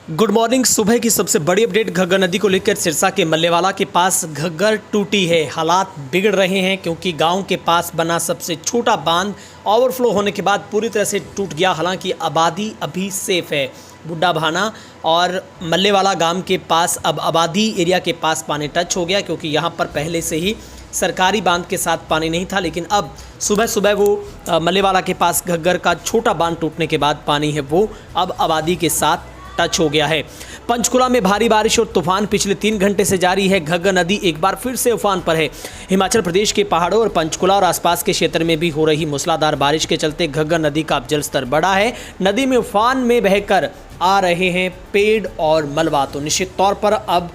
Good morning. सुबह की सबसे बड़ी अपडेट घग्गर नदी को लेकर सिरसा के मल्लेवाला के पास घग्गर टूटी है। हालात बिगड़ रहे हैं क्योंकि गांव के पास बना सबसे छोटा बांध ओवरफ्लो होने के बाद पूरी तरह से टूट गया। हालांकि आबादी अभी सेफ है। बुड्ढा भाना और मल्लेवाला गांव के पास अब आबादी एरिया के पास पानी टच हो गया क्योंकि यहां पर पहले से ही सरकारी बांध के साथ पानी नहीं था, लेकिन अब सुबह सुबह वो मल्लेवाला के पास घग्गर का छोटा बांध टूटने के बाद पानी है वो अब आबादी के साथ टच हो गया है। पंचकुला में भारी बारिश और तूफान पिछले 3 घंटे से जारी है। घग्गर नदी एक बार फिर से उफान पर है। हिमाचल प्रदेश के पहाड़ों और पंचकुला और आसपास के क्षेत्र में भी हो रही मूसलाधार बारिश के चलते घग्गर नदी का जलस्तर बढ़ा है। नदी में उफान में बहकर आ रहे हैं पेड़ और मलबा। तो निश्चित तौर पर अब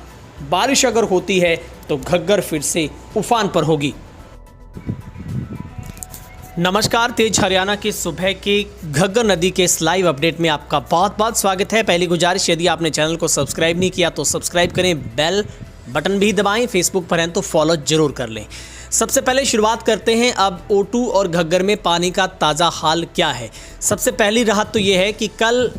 बारिश अगर होती है तो घग्गर फिर से उफान पर होगी। नमस्कार, तेज हरियाणा की सुबह की घग्गर नदी के इस लाइव अपडेट में आपका बहुत बहुत स्वागत है। पहली गुजारिश, यदि आपने चैनल को सब्सक्राइब नहीं किया तो सब्सक्राइब करें, बेल बटन भी दबाएं, फेसबुक पर हैं तो फॉलो जरूर कर लें। सबसे पहले शुरुआत करते हैं अब O2 और घग्गर में पानी का ताज़ा हाल क्या है। सबसे पहली राहत तो ये है कि कल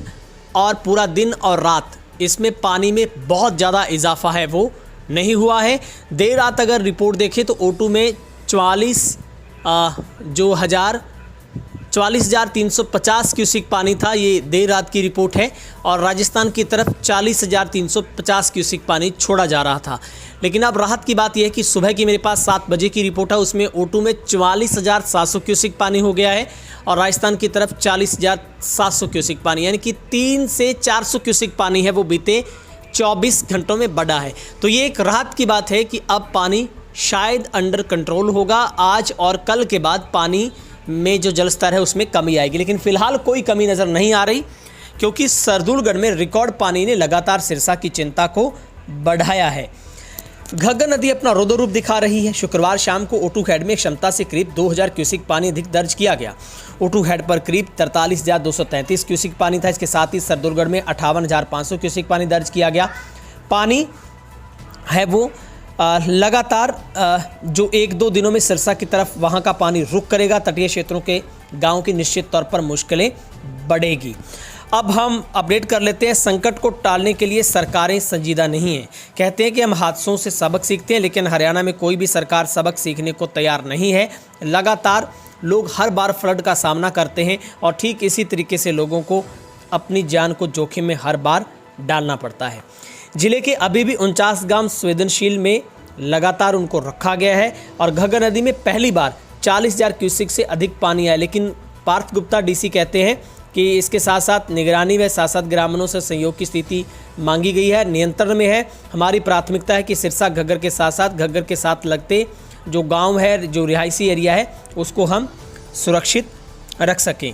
और पूरा दिन और रात इसमें पानी में बहुत ज़्यादा इजाफा है वो नहीं हुआ है। देर रात अगर रिपोर्ट देखें तो O2 में 44,350 क्यूसिक पानी था, ये देर रात की रिपोर्ट है। और राजस्थान की तरफ 40,350 क्यूसिक पानी छोड़ा जा रहा था। लेकिन अब राहत की बात यह है कि सुबह की मेरे पास 7 बजे की रिपोर्ट है, उसमें O2 में 44,700 क्यूसिक पानी हो गया है और राजस्थान की तरफ 40,700 क्यूसिक पानी, यानी कि 300 से 400 क्यूसिक पानी है वो बीते 24 घंटों में बढ़ा है। तो ये एक राहत की बात है कि अब पानी शायद अंडर कंट्रोल होगा। आज और कल के बाद पानी में जो जलस्तर है उसमें कमी आएगी, लेकिन फिलहाल कोई कमी नज़र नहीं आ रही क्योंकि सरदुलगढ़ में रिकॉर्ड पानी ने लगातार सिरसा की चिंता को बढ़ाया है। घग्गर नदी अपना रौद्र रूप दिखा रही है। शुक्रवार शाम को O2 हेड में क्षमता से करीब 2000 क्यूसिक पानी अधिक दर्ज किया गया। O2 हेड पर करीब 43,233 क्यूसिक पानी था। इसके साथ ही सरदुलगढ़ में 58,500 क्यूसिक पानी दर्ज किया गया। पानी है वो लगातार जो 1-2 दिनों में सिरसा की तरफ वहाँ का पानी रुक करेगा। तटीय क्षेत्रों के गाँव की निश्चित तौर पर मुश्किलें बढ़ेगी। अब हम अपडेट कर लेते हैं। संकट को टालने के लिए सरकारें संजीदा नहीं हैं। कहते हैं कि हम हादसों से सबक सीखते हैं, लेकिन हरियाणा में कोई भी सरकार सबक सीखने को तैयार नहीं है। लगातार लोग हर बार फ्लड का सामना करते हैं और ठीक इसी तरीके से लोगों को अपनी जान को जोखिम में हर बार डालना पड़ता है। जिले के अभी भी 49 गांव संवेदनशील में लगातार उनको रखा गया है और घग्गर नदी में पहली बार 40,000 क्यूसिक से अधिक पानी आया। लेकिन पार्थ गुप्ता डीसी कहते हैं कि इसके साथ साथ निगरानी व साथ ग्रामीणों से सहयोग की स्थिति मांगी गई है, नियंत्रण में है। हमारी प्राथमिकता है कि सिरसा घग्गर के साथ साथ घग्गर के साथ लगते जो गांव है, जो रिहायशी एरिया है, उसको हम सुरक्षित रख सकें।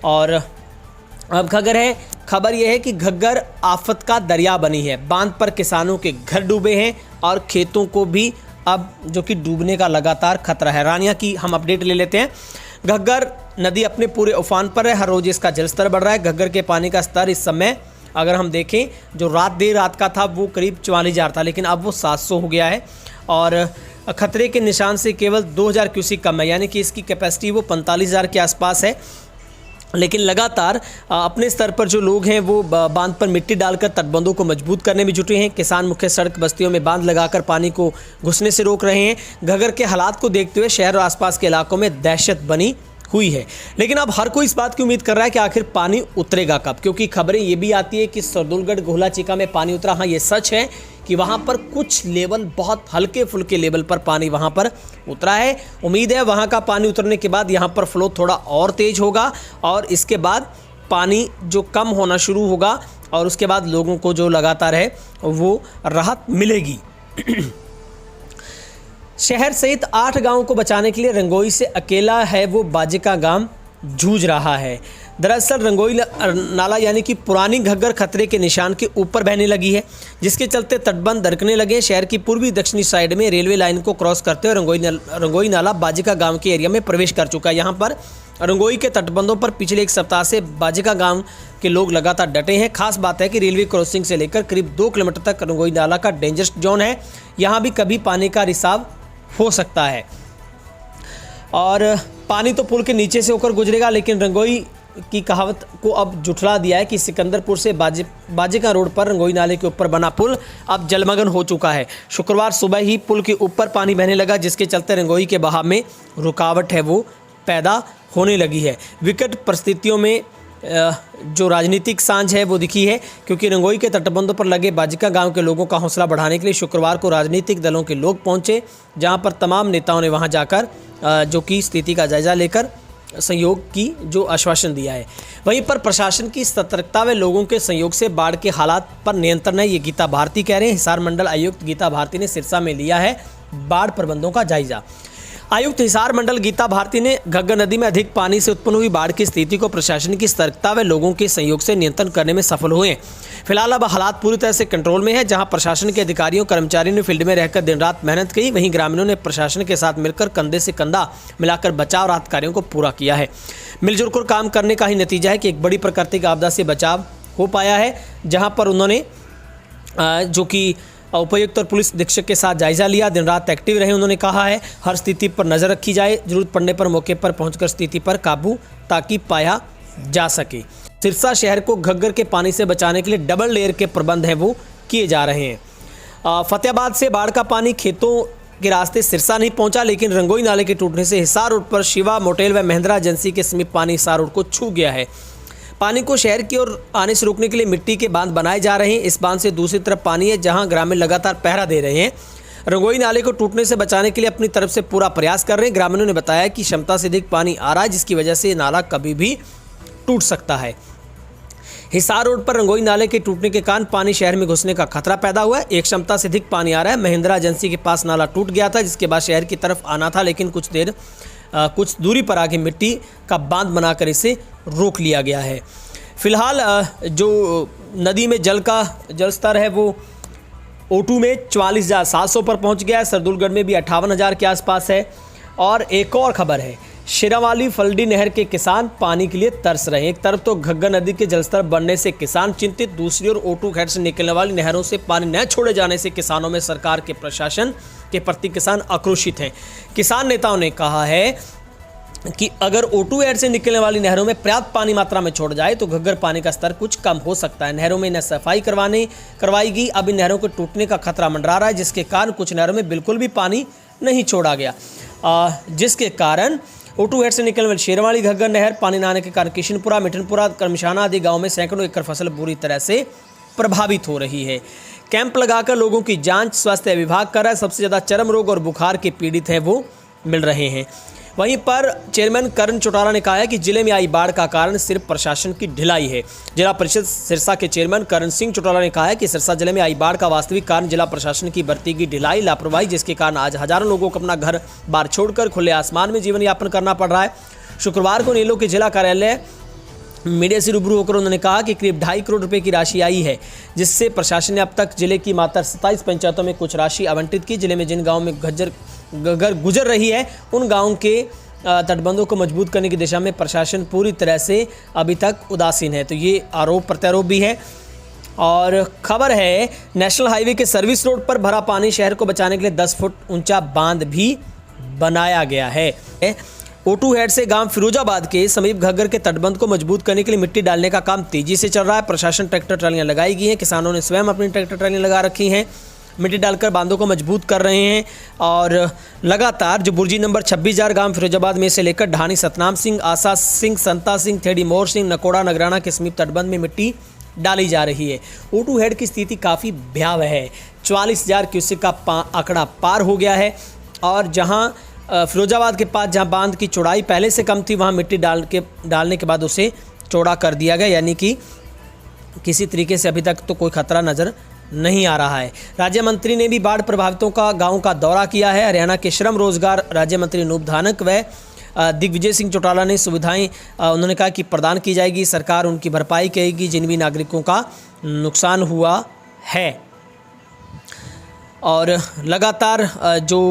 और अब घग्गर है, खबर यह है कि घग्गर आफत का दरिया बनी है। बांध पर किसानों के घर डूबे हैं और खेतों को भी अब जो कि डूबने का लगातार खतरा है। रानिया की हम अपडेट ले लेते हैं। घग्गर नदी अपने पूरे उफान पर है, हर रोज इसका जलस्तर बढ़ रहा है। घग्गर के पानी का स्तर इस समय अगर हम देखें, जो देर रात का था वो करीब 44,000 था, लेकिन अब वो 700 हो गया है और खतरे के निशान से केवल 2,000 क्यूसिक कम है, यानी कि इसकी कैपेसिटी वो 45,000 के आसपास है। लेकिन लगातार अपने स्तर पर जो लोग हैं वो बांध पर मिट्टी डालकर तटबंधों को मजबूत करने में जुटे हैं। किसान मुख्य सड़क बस्तियों में बांध लगाकर पानी को घुसने से रोक रहे हैं। घग्गर के हालात को देखते हुए शहर और आसपास के इलाकों में दहशत बनी हुई है। लेकिन अब हर कोई इस बात की उम्मीद कर रहा है कि आखिर पानी उतरेगा कब, क्योंकि खबरें ये भी आती है कि सरदुलगढ़ गोहला चिका में पानी उतरा। हाँ, ये सच है कि वहाँ पर कुछ लेवल, बहुत हल्के फुल्के लेवल पर पानी वहाँ पर उतरा है। उम्मीद है वहाँ का पानी उतरने के बाद यहाँ पर फ्लो थोड़ा और तेज होगा और इसके बाद पानी जो कम होना शुरू होगा और उसके बाद लोगों को जो लगातार है वो राहत मिलेगी। शहर सहित 8 गांवों को बचाने के लिए रंगोई से अकेला है वो बाजिका गांव जूझ रहा है। दरअसल रंगोई नाला यानी कि पुरानी घग्गर खतरे के निशान के ऊपर बहने लगी है, जिसके चलते तटबंध दरकने लगे। शहर की पूर्वी दक्षिणी साइड में रेलवे लाइन को क्रॉस करते हुए रंगोई नाला बाजिका गांव के एरिया में प्रवेश कर चुका है। यहाँ पर रंगोई के तटबंधों पर पिछले 1 सप्ताह से बाजिका गांव के लोग लगातार डटे हैं। खास बात है कि रेलवे क्रॉसिंग से लेकर करीब 2 किलोमीटर तक रंगोई नाला का डेंजरस जोन है। यहाँ भी कभी पानी का रिसाव हो सकता है और पानी तो पुल के नीचे से होकर गुजरेगा, लेकिन रंगोई की कहावत को अब जुठला दिया है कि सिकंदरपुर से बाजिका रोड पर रंगोई नाले के ऊपर बना पुल अब जलमग्न हो चुका है। शुक्रवार सुबह ही पुल के ऊपर पानी बहने लगा, जिसके चलते रंगोई के बहाव में रुकावट है वो पैदा होने लगी है। विकट परिस्थितियों में जो राजनीतिक सांझ है वो दिखी है, क्योंकि रंगोई के तटबंधों पर लगे बाजिका गांव के लोगों का हौसला बढ़ाने के लिए शुक्रवार को राजनीतिक दलों के लोग पहुंचे, जहां पर तमाम नेताओं ने वहां जाकर जो कि स्थिति का जायजा लेकर सहयोग की जो आश्वासन दिया है। वहीं पर प्रशासन की सतर्कता व लोगों के सहयोग से बाढ़ के हालात पर नियंत्रण है, ये गीता भारती कह रहे हैं। हिसार मंडल आयुक्त गीता भारती ने सिरसा में लिया है बाढ़ प्रबंधों का जायजा। आयुक्त हिसार मंडल गीता भारती ने घग्गर नदी में अधिक पानी से उत्पन्न हुई बाढ़ की स्थिति को प्रशासन की सतर्कता व लोगों के सहयोग से नियंत्रण करने में सफल हुए। फिलहाल अब हालात पूरी तरह से कंट्रोल में है, जहां प्रशासन के अधिकारियों कर्मचारियों ने फील्ड में रहकर दिन रात मेहनत की, वहीं ग्रामीणों ने प्रशासन के साथ मिलकर कंधे से कंधा मिलाकर बचाव राहत कार्यों को पूरा किया है। मिलजुल कर काम करने का ही नतीजा है कि एक बड़ी प्राकृतिक आपदा से बचाव हो पाया है, जहाँ पर उन्होंने जो कि उपायुक्त और पुलिस अधीक्षक के साथ जायजा लिया, दिन रात एक्टिव रहे। उन्होंने कहा है हर स्थिति पर नज़र रखी जाए, जरूरत पड़ने पर मौके पर पहुंचकर स्थिति पर काबू ताकि पाया जा सके। सिरसा शहर को घग्गर के पानी से बचाने के लिए डबल लेयर के प्रबंध हैं वो किए जा रहे हैं। फतेहाबाद से बाढ़ का पानी खेतों के रास्ते सिरसा नहीं पहुंचा, लेकिन रंगोई नाले के टूटने से हिसार रोड पर शिवा मोटेल व महिंद्रा एजेंसी के समीप पानी हिसार रोड को छू गया है। पानी को शहर की ओर आने से रोकने के लिए मिट्टी के बांध बनाए जा रहे हैं। इस बांध से दूसरी तरफ पानी है, जहां ग्रामीण लगातार पहरा दे रहे हैं। रंगोई नाले को टूटने से बचाने के लिए अपनी तरफ से पूरा प्रयास कर रहे हैं। ग्रामीणों ने बताया कि क्षमता से अधिक पानी आ रहा है, जिसकी वजह से नाला कभी भी टूट सकता है। हिसार रोड पर रंगोई नाले के टूटने के कारण पानी शहर में घुसने का खतरा पैदा हुआ है। एक क्षमता से अधिक पानी आ रहा है। महिंद्रा एजेंसी के पास नाला टूट गया था, जिसके बाद शहर की तरफ आना था, लेकिन कुछ दूरी पर आगे मिट्टी का बांध बनाकर इसे रोक लिया गया है। फिलहाल जो नदी में जल स्तर है वो O2 में 44,700 पर पहुंच गया है। सरदुलगढ़ में भी 58,000 के आसपास है। और एक और खबर है, शेरावाली फल्डी नहर के किसान पानी के लिए तरस रहे हैं। एक तरफ तो घग्गर नदी के जलस्तर बढ़ने से किसान चिंतित, दूसरी ओर O2 खैर से निकलने वाली नहरों से पानी न छोड़े जाने से किसानों में सरकार के प्रशासन के प्रति किसान आक्रोशित हैं। किसान नेताओं ने कहा है कि अगर O2 एड से निकलने वाली नहरों में पर्याप्त पानी मात्रा में छोड़ जाए तो घग्गर पानी का स्तर कुछ कम हो सकता है। नहरों में न सफाई करवाई गई, अब इन नहरों को टूटने का खतरा मंडरा रहा है, जिसके कारण कुछ नहरों में बिल्कुल भी पानी नहीं छोड़ा गया, जिसके कारण O2 हेड से निकलने वाली शेरवाली घग्गर नहर पानी न आने के कारण किशनपुरा, मिठनपुरा, करमशाना आदि गाँव में सैकड़ों एकड़ फसल बुरी तरह से प्रभावित हो रही है। कैंप लगाकर लोगों की जांच स्वास्थ्य विभाग कर रहा है। सबसे ज़्यादा चर्म रोग और बुखार के पीड़ित हैं वो मिल रहे हैं। वहीं पर चेयरमैन करण चौटाला ने कहा है कि जिले में आई बाढ़ का कारण सिर्फ प्रशासन की ढिलाई है। जिला परिषद सिरसा के चेयरमैन करण सिंह चौटाला ने कहा है कि सिरसा जिले में आई बाढ़ का वास्तविक कारण जिला प्रशासन की बरती गई ढिलाई, लापरवाही, जिसके कारण आज हजारों लोगों को अपना घर बार छोड़कर खुले आसमान में जीवन यापन करना पड़ रहा है। शुक्रवार को नीलो के जिला कार्यालय मीडिया से रूबरू होकर उन्होंने कहा कि करीब 2.5 करोड़ रुपए की राशि आई है, जिससे प्रशासन ने अब तक जिले की मात्र 27 पंचायतों में कुछ राशि आवंटित की। जिले में जिन गाँव में घग्गर गुजर रही है उन गाँव के तटबंधों को मजबूत करने की दिशा में प्रशासन पूरी तरह से अभी तक उदासीन है। तो ये आरोप प्रत्यारोप भी है। और खबर है, नेशनल हाईवे के सर्विस रोड पर भरा पानी शहर को बचाने के लिए 10 फुट ऊंचा बांध भी बनाया गया है। O2 हेड से गांव फिरोजाबाद के समीप घग्गर के तटबंध को मजबूत करने के लिए मिट्टी डालने का काम तेजी से चल रहा है। प्रशासन ट्रैक्टर ट्रालियां लगाई गई हैं, किसानों ने स्वयं अपनी ट्रैक्टर ट्रालियां लगा रखी हैं, मिट्टी डालकर बांधों को मजबूत कर रहे हैं। और लगातार जो बुर्जी नंबर 26,000 गांव फिरोजाबाद में से लेकर ढानी, सतनाम सिंह, आसा सिंह, संता सिंह, थेड़ी मोर सिंह, नकोड़ा, नगराना के समीप तटबंध में मिट्टी डाली जा रही है। O2 हेड की स्थिति काफ़ी भयावह है। 44,000 क्यूसेक का आंकड़ा पार हो गया है। और जहां फिरोजाबाद के पास जहां बांध की चौड़ाई पहले से कम थी, वहां मिट्टी डालने के बाद उसे चौड़ा कर दिया गया, यानी कि किसी तरीके से अभी तक तो कोई खतरा नज़र नहीं आ रहा है। राज्य मंत्री ने भी बाढ़ प्रभावितों का गाँव का दौरा किया है। हरियाणा के श्रम रोजगार राज्य मंत्री अनूप धानक व दिग्विजय सिंह चौटाला ने सुविधाएं उन्होंने कहा कि प्रदान की जाएगी। सरकार उनकी भरपाई करेगी जिन भी नागरिकों का नुकसान हुआ है। और लगातार जो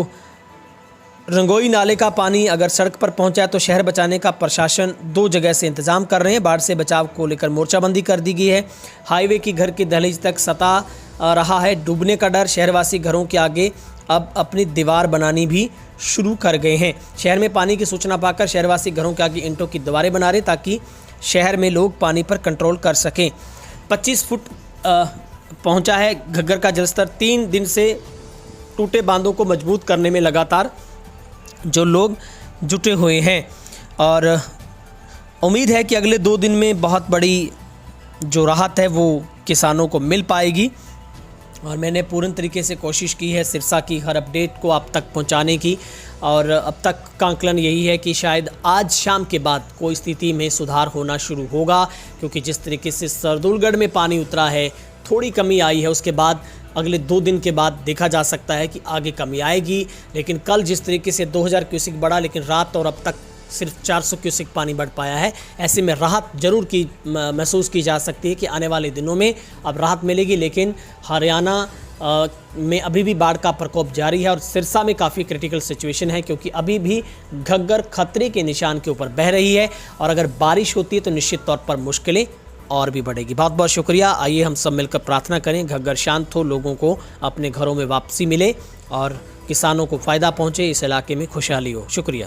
रंगोई नाले का पानी अगर सड़क पर पहुंचा है तो शहर बचाने का प्रशासन 2 जगह से इंतजाम कर रहे हैं। बाढ़ से बचाव को लेकर मोर्चाबंदी कर दी गई है। हाईवे की घर की दहलीज तक सता रहा है डूबने का डर। शहरवासी घरों के आगे अब अपनी दीवार बनानी भी शुरू कर गए हैं। शहर में पानी की सूचना पाकर शहरवासी घरों के आगे ईंटों की दीवारें बना रहे ताकि शहर में लोग पानी पर कंट्रोल कर सकें। 25 फुट पहुंचा है घग्गर का जलस्तर। 3 दिन से टूटे बांधों को मजबूत करने में लगातार जो लोग जुटे हुए हैं और उम्मीद है कि अगले 2 दिन में बहुत बड़ी जो राहत है वो किसानों को मिल पाएगी। और मैंने पूर्ण तरीके से कोशिश की है सिरसा की हर अपडेट को आप तक पहुंचाने की, और अब तक का आंकलन यही है कि शायद आज शाम के बाद कोई स्थिति में सुधार होना शुरू होगा, क्योंकि जिस तरीके से सरदुलगढ़ में पानी उतरा है, थोड़ी कमी आई है, उसके बाद अगले 2 दिन के बाद देखा जा सकता है कि आगे कमी आएगी। लेकिन कल जिस तरीके से 2000 क्यूसिक बढ़ा, लेकिन रात और अब तक सिर्फ 400 क्यूसिक पानी बढ़ पाया है। ऐसे में राहत जरूर की महसूस की जा सकती है कि आने वाले दिनों में अब राहत मिलेगी। लेकिन हरियाणा में अभी भी बाढ़ का प्रकोप जारी है और सिरसा में काफ़ी क्रिटिकल सिचुएशन है, क्योंकि अभी भी घग्गर खतरे के निशान के ऊपर बह रही है और अगर बारिश होती है तो निश्चित तौर पर मुश्किलें और भी बढ़ेगी। बहुत बहुत शुक्रिया। आइए हम सब मिलकर प्रार्थना करें घग्गर शांत हो, लोगों को अपने घरों में वापसी मिले और किसानों को फ़ायदा पहुँचे, इस इलाके में खुशहाली हो। शुक्रिया।